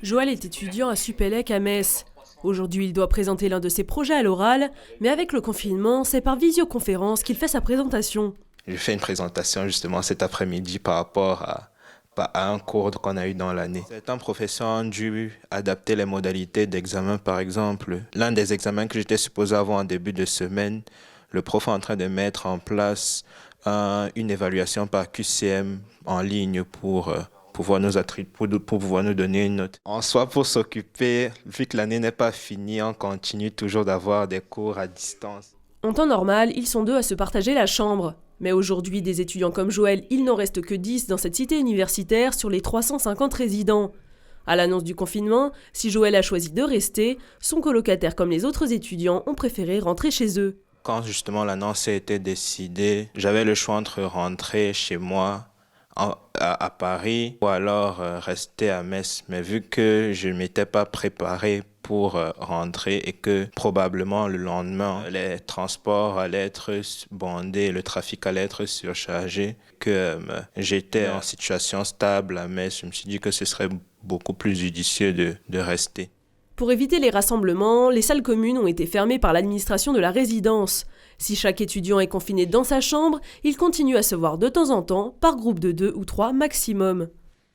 Joël est étudiant à Supélec à Metz. Aujourd'hui, il doit présenter l'un de ses projets à l'oral, mais avec le confinement, c'est par visioconférence qu'il fait sa présentation. J'ai fait une présentation justement cet après-midi par rapport à un cours qu'on a eu dans l'année. Certains professeurs ont dû adapter les modalités d'examen. Par exemple, l'un des examens que j'étais supposé avoir en début de semaine, le prof est en train de mettre en place une évaluation par QCM en ligne pour pouvoir nous donner une note. En soi, pour s'occuper, vu que l'année n'est pas finie, on continue toujours d'avoir des cours à distance. En temps normal, ils sont 2 à se partager la chambre. Mais aujourd'hui, des étudiants comme Joël, il n'en reste que 10 dans cette cité universitaire sur les 350 résidents. À l'annonce du confinement, si Joël a choisi de rester, son colocataire comme les autres étudiants ont préféré rentrer chez eux. Quand justement l'annonce a été décidée, j'avais le choix entre rentrer chez moi à Paris ou alors rester à Metz. Mais vu que je ne m'étais pas préparé pour rentrer et que probablement le lendemain, les transports allaient être bondés, le trafic allait être surchargé, que j'étais en situation stable à Metz, je me suis dit que ce serait beaucoup plus judicieux de rester. Pour éviter les rassemblements, les salles communes ont été fermées par l'administration de la résidence. Si chaque étudiant est confiné dans sa chambre, il continue à se voir de temps en temps, par groupe de 2 ou 3 maximum.